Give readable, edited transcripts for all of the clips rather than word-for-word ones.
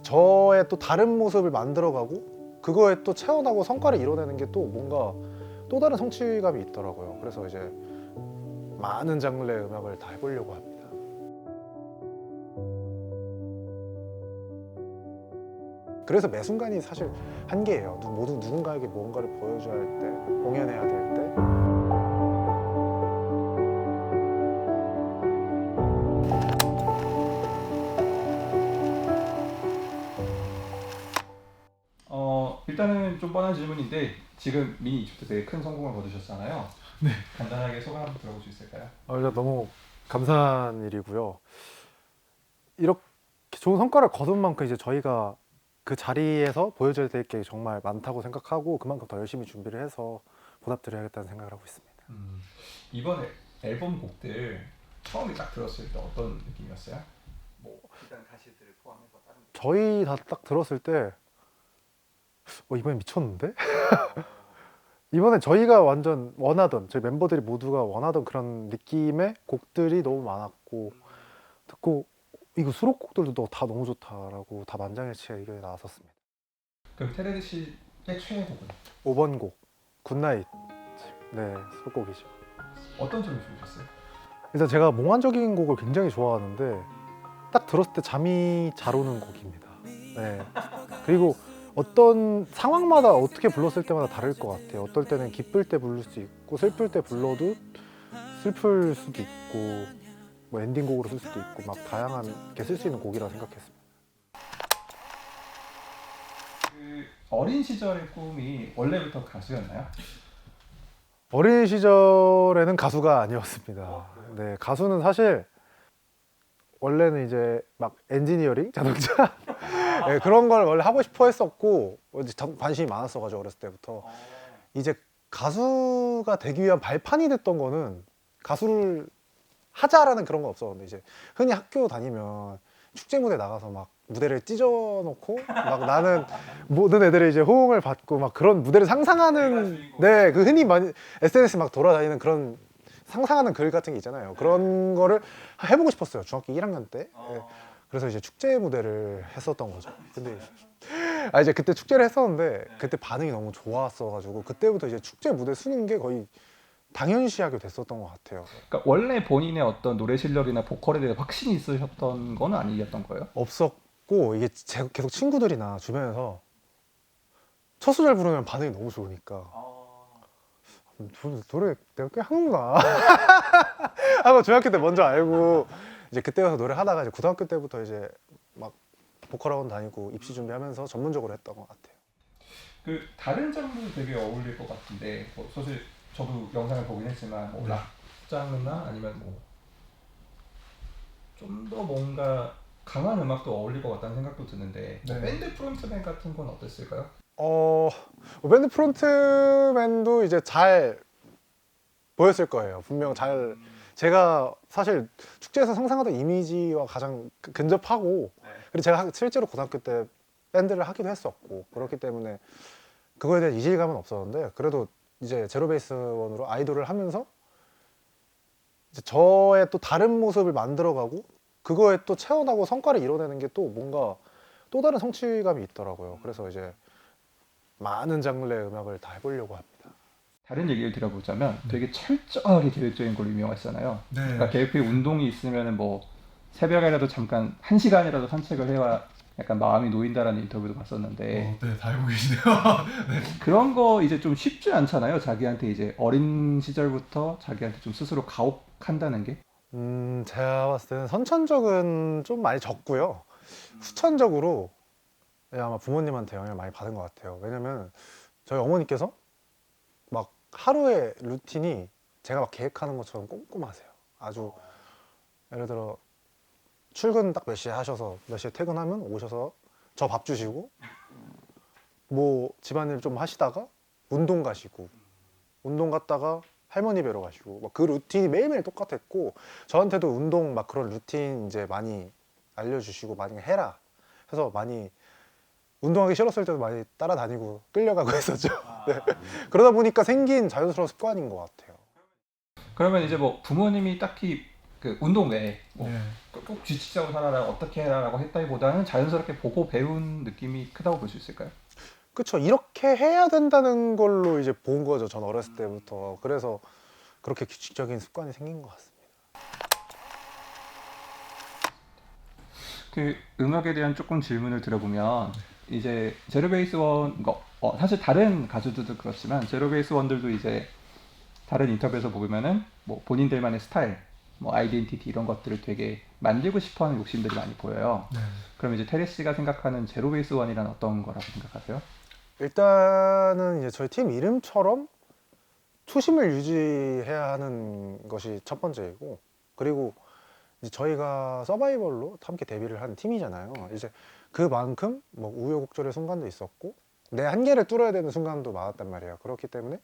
저의 또 다른 모습을 만들어가고 그거에 또 채워나고 성과를 이뤄내는 게 또 뭔가 또 다른 성취감이 있더라고요. 그래서 이제 많은 장르의 음악을 다 해보려고 합니다. 그래서 매 순간이 사실 한계예요. 모두 누군가에게 뭔가를 보여줘야 할 때, 공연해야 될 때. 일단은 좀 뻔한 질문인데 지금 미니 이집트 되게 큰 성공을 거두셨잖아요. 네. 간단하게 소감 한번 들어볼 수 있을까요? 일단 너무 감사한 일이고요. 이렇게 좋은 성과를 거둔 만큼 이제 저희가 그 자리에서 보여줘야 될 게 정말 많다고 생각하고 그만큼 더 열심히 준비를 해서 보답드려야겠다는 생각을 하고 있습니다. 이번 앨범 곡들 처음에 딱 들었을 때 어떤 느낌이었어요? 뭐 일단 가시들을 포함해서 다른 거. 저희 다 딱 들었을 때 이번엔 미쳤는데? 이번에 저희가 완전 원하던, 저희 멤버들이 모두가 원하던 그런 느낌의 곡들이 너무 많았고 듣고 이거 수록곡들도 다 너무 좋다라고 다 만장일치의 의견이 나왔었습니다. 그럼 테레드 씨의 최애곡은 5번 곡 굿나잇, 네, 수록곡이죠. 어떤 점이 좋으셨어요? 일단 제가 몽환적인 곡을 굉장히 좋아하는데 딱 들었을 때 잠이 잘 오는 곡입니다. 네. 그리고 어떤 상황마다 어떻게 불렀을 때마다 다를 것 같아요. 어떨 때는 기쁠 때 부를 수 있고 슬플 때 불러도 슬플 수도 있고 뭐 엔딩곡으로 쓸 수도 있고 막 다양하게 쓸 수 있는 곡이라 생각했습니다. 그 어린 시절의 꿈이 원래부터 가수였나요? 어린 시절에는 가수가 아니었습니다. 네, 가수는 사실 원래는 이제 막 엔지니어링, 자동차 네, 그런 걸 원래 하고 싶어 했었고 관심이 많았어가지고 어렸을 때부터 이제 가수가 되기 위한 발판이 됐던 거는 가수를 하자라는 그런 건 없었는데 이제 흔히 학교 다니면 축제 무대 나가서 막 무대를 찢어놓고 막 나는 모든 애들이 이제 호응을 받고 막 그런 무대를 상상하는 네, 그 흔히 많이 SNS 막 돌아다니는 그런 상상하는 글 같은 게 있잖아요. 그런 거를 해보고 싶었어요. 중학교 1학년 때. 네. 그래서 이제 축제 무대를 했었던 거죠. 근데 이제 그때 축제를 했었는데 그때 반응이 너무 좋았어가지고 그때부터 이제 축제 무대 서는 게 거의 당연시하게 됐었던 것 같아요. 그러니까 원래 본인의 어떤 노래 실력이나 보컬에 대해 확신이 있으셨던 건 아니었던 거예요? 없었고 이게 계속 친구들이나 주변에서 첫 소절 부르면 반응이 너무 좋으니까 노래 내가 꽤 하는구나 하고 중학교 때 먼저 알고 이제 그때 와서 노래 하다가 이제 고등학교 때부터 이제 막 보컬학원 다니고 입시 준비하면서 전문적으로 했던 것 같아요. 그 다른 장르도 되게 어울릴 것 같은데 뭐 사실 저도 영상을 보긴 했지만 뭐 락 장르나 아니면 뭐 좀 더 뭔가 강한 음악도 어울릴 것 같다는 생각도 드는데 뭐 밴드 프론트맨 같은 건 어땠을까요? 밴드 프론트맨도 이제 잘 보였을 거예요. 분명 잘 제가 사실 축제에서 상상하던 이미지와 가장 근접하고 그리고 제가 실제로 고등학교 때 밴드를 하기도 했었고 그렇기 때문에 그거에 대한 이질감은 없었는데 그래도 이제 제로베이스원으로 아이돌을 하면서 이제 저의 또 다른 모습을 만들어가고 그거에 또 채워나고 성과를 이뤄내는 게 또 뭔가 또 다른 성취감이 있더라고요. 그래서 이제 많은 장르의 음악을 다 해보려고 합니다. 다른 얘기를 드려보자면 되게 철저하게 계획적인 걸로 유명하시잖아요. 그러니까 계획표에 운동이 있으면 뭐 새벽에라도 잠깐 1시간이라도 산책을 해야 약간 마음이 놓인다라는 인터뷰도 봤었는데 네, 다 알고 계시네요. 그런 거 이제 좀 쉽지 않잖아요. 자기한테 이제 어린 시절부터 자기한테 좀 스스로 가혹한다는 게. 제가 봤을 때는 선천적은 좀 많이 적고요. 후천적으로 아마 부모님한테 영향을 많이 받은 것 같아요. 왜냐면 저희 어머니께서 막 하루의 루틴이 제가 막 계획하는 것처럼 꼼꼼하세요. 아주 예를 들어 출근 딱 몇 시에 하셔서 몇 시에 퇴근하면 오셔서 저 밥 주시고 뭐 집안일 좀 하시다가 운동 가시고 운동 갔다가 할머니 뵈러 가시고 막 그 루틴이 매일매일 똑같았고 저한테도 운동 막 그런 루틴 이제 많이 알려주시고 많이 해라 해서 많이 운동하기 싫었을 때도 많이 따라다니고 끌려가고 했었죠. 네. 그러다 보니까 생긴 자연스러운 습관인 것 같아요. 그러면 이제 뭐 부모님이 딱히 그 운동 외에 뭐 네. 꼭 규칙적으로 살아라 어떻게 해라라고 했다기보다는 자연스럽게 보고 배운 느낌이 크다고 볼 수 있을까요? 그쵸. 이렇게 해야 된다는 걸로 이제 본 거죠. 전 어렸을 때부터. 그래서 그렇게 규칙적인 습관이 생긴 것 같습니다. 그 음악에 대한 조금 질문을 들어보면 이제 제로베이스 원 사실 다른 가수들도 그렇지만 제로베이스 원들도 이제 다른 인터뷰에서 보면은 뭐 본인들만의 스타일, 뭐 아이덴티티 이런 것들을 되게 만들고 싶어하는 욕심들이 많이 보여요. 네. 그럼 이제 테리 씨가 생각하는 제로베이스 원이란 어떤 거라고 생각하세요? 일단은 이제 저희 팀 이름처럼 초심을 유지해야 하는 것이 첫 번째이고, 그리고 이제 저희가 서바이벌로 함께 데뷔를 한 팀이잖아요. 이제 그만큼 뭐 우여곡절의 순간도 있었고 내 한계를 뚫어야 되는 순간도 많았단 말이에요. 그렇기 때문에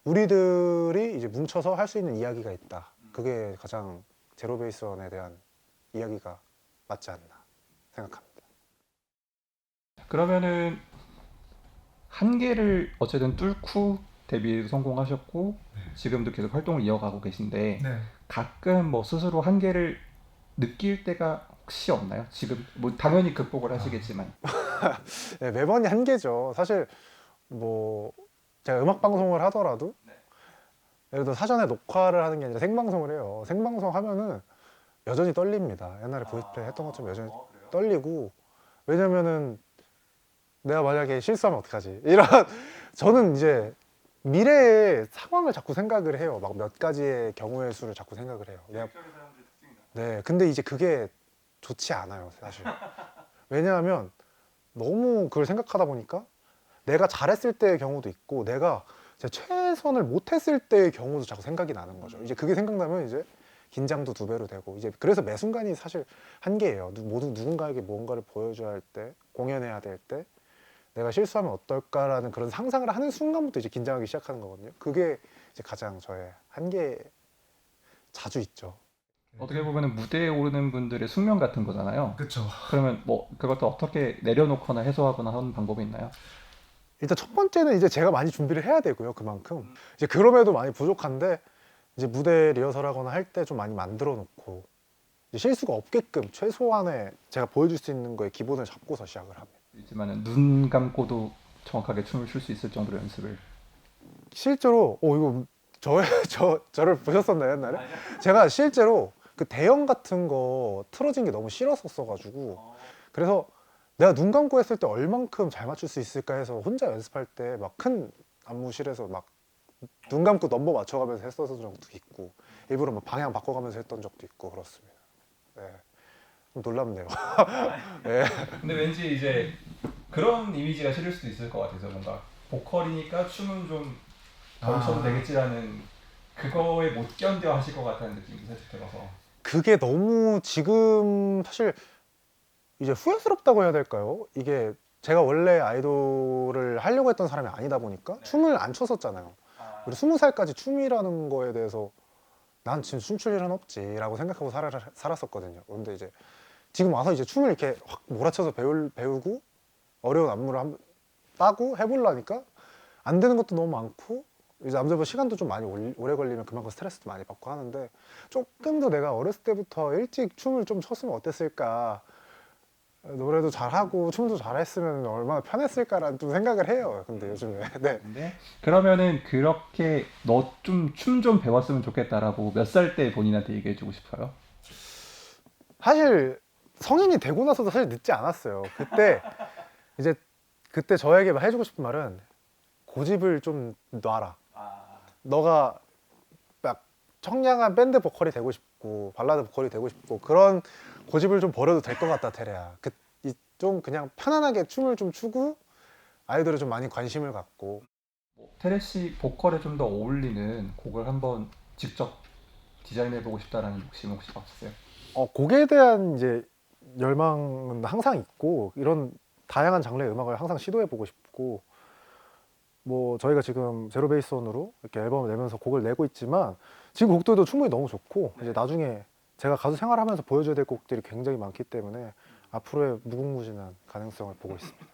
우리들이 이제 뭉쳐서 할 수 있는 이야기가 있다. 그게 가장 제로베이스원에 대한 이야기가 맞지 않나 생각합니다. 그러면은 한계를 어쨌든 뚫고 데뷔에도 성공하셨고 지금도 계속 활동을 이어가고 계신데 네. 가끔 뭐 스스로 한계를 느낄 때가 혹시 없나요? 지금 뭐 당연히 극복을 하시겠지만 네, 매번이 한계죠. 사실 뭐 제가 음악 방송을 하더라도 예를 들어 사전에 녹화를 하는 게 아니라 생방송을 해요. 생방송 하면은 여전히 떨립니다. 옛날에 보이스플레이 했던 것처럼 여전히 떨리고, 왜냐면은 내가 만약에 실수하면 어떡하지? 이런 저는 이제 미래의 상황을 자꾸 생각을 해요. 막 몇 가지의 경우의 수를 자꾸 생각을 해요. 네, 근데 이제 그게 좋지 않아요, 사실. 왜냐하면 너무 그걸 생각하다 보니까 내가 잘했을 때의 경우도 있고 내가 제 최선을 못했을 때의 경우도 자꾸 생각이 나는 거죠. 이제 그게 생각나면 이제 긴장도 두 배로 되고, 이제 그래서 매 순간이 사실 한계예요. 모두 누군가에게 무언가를 보여줘야 할 때, 공연해야 될 때 내가 실수하면 어떨까라는 그런 상상을 하는 순간부터 이제 긴장하기 시작하는 거거든요. 그게 이제 가장 저의 한계, 자주 있죠. 어떻게 보면은 무대에 오르는 분들의 숙명 같은 거잖아요. 그렇죠. 그러면 뭐 그것도 어떻게 내려놓거나 해소하거나 하는 방법이 있나요? 일단 첫 번째는 이제 제가 많이 준비를 해야 되고요. 그만큼 이제 그럼에도 많이 부족한데 이제 무대 리허설하거나 할 때 좀 많이 만들어 놓고 이제 실수가 없게끔 최소한의 제가 보여줄 수 있는 거에 기본을 잡고서 시작을 합니다. 있지만은 눈 감고도 정확하게 춤을 출 수 있을 정도로 연습을. 실제로 이거 저를 보셨었나요 옛날에? 제가 실제로 그 대형 같은 거 틀어진 게 너무 싫었었어가지고, 그래서 내가 눈 감고 했을 때 얼만큼 잘 맞출 수 있을까 해서 혼자 연습할 때 막 큰 안무실에서 막 눈 감고 넘버 맞춰가면서 했었던 적도 있고, 일부러 막 방향 바꿔가면서 했던 적도 있고 그렇습니다. 네, 좀 놀랍네요. 네. 근데 왠지 이제 그런 이미지가 실을 수도 있을 것 같아서 뭔가 보컬이니까 춤은 좀 덜 춰도 되겠지라는 그거에 못 견뎌 하실 것 같다는 느낌이 사실 들어서. 그게 너무 지금 사실 이제 후회스럽다고 해야 될까요? 이게 제가 원래 아이돌을 하려고 했던 사람이 아니다 보니까 춤을 안 췄었잖아요. 그리고 20살까지 춤이라는 거에 대해서 난 지금 춤출 일은 없지라고 생각하고 살았었거든요. 근데 이제 지금 와서 이제 춤을 이렇게 확 몰아쳐서 배우고 어려운 안무를 따고 해보려니까 안 되는 것도 너무 많고, 이제 남자보다 시간도 좀 많이 오래 걸리면 그만큼 스트레스도 많이 받고 하는데, 조금 더 내가 어렸을 때부터 일찍 춤을 좀 췄으면 어땠을까, 노래도 잘하고 춤도 잘했으면 얼마나 편했을까라는 좀 생각을 해요. 근데 요즘에 네. 근데 그러면은 그렇게 너 좀 춤 좀 배웠으면 좋겠다라고 몇 살 때 본인한테 얘기해주고 싶어요? 사실 성인이 되고 나서도 사실 늦지 않았어요. 이제 그때 저에게 해주고 싶은 말은 고집을 좀 놔라. 너가 막 청량한 밴드 보컬이 되고 싶고 발라드 보컬이 되고 싶고 그런 고집을 좀 버려도 될 것 같다, 테레야. 좀 그냥 편안하게 춤을 좀 추고 아이돌에 좀 많이 관심을 갖고. 테레 씨 보컬에 좀 더 어울리는 곡을 한번 직접 디자인해보고 싶다라는 욕심 혹시 없으세요? 곡에 대한 이제 열망은 항상 있고, 이런 다양한 장르의 음악을 항상 시도해보고 싶고, 뭐 저희가 지금 제로베이스원으로 이렇게 앨범을 내면서 곡을 내고 있지만 지금 곡들도 충분히 너무 좋고, 이제 나중에 제가 가수 생활하면서 보여줘야 될 곡들이 굉장히 많기 때문에 앞으로의 무궁무진한 가능성을 보고 있습니다.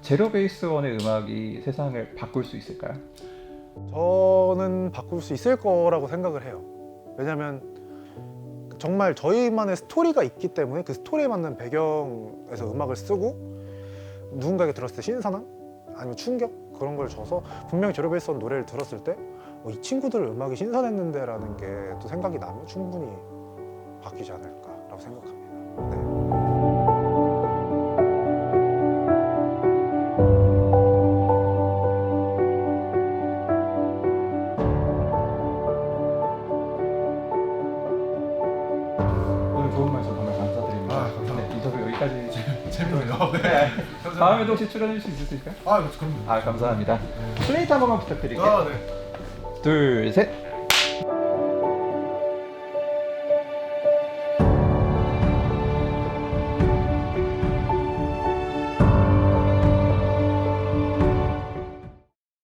제로베이스원의 음악이 세상을 바꿀 수 있을까요? 저는 바꿀 수 있을 거라고 생각을 해요. 왜냐면 정말 저희만의 스토리가 있기 때문에 그 스토리에 맞는 배경에서 음악을 쓰고 누군가에게 들었을 때 신선함? 아니면 충격? 그런 걸 줘서 분명히 제로베이스원 노래를 들었을 때 이 친구들 음악이 신선했는데 라는 게 또 생각이 나면 충분히 바뀌지 않을까라고 생각합니다. 네. 오늘 좋은 말씀 정말 감사드립니다. 감사합니다. 네, 인터뷰 여기까지. 재밌네요. 네. 다음에도 혹시 출연해 주실 수 있을까요? 그럼요. 감사합니다. 플레이트 한 번만 부탁드릴게요. 네. 둘, 셋.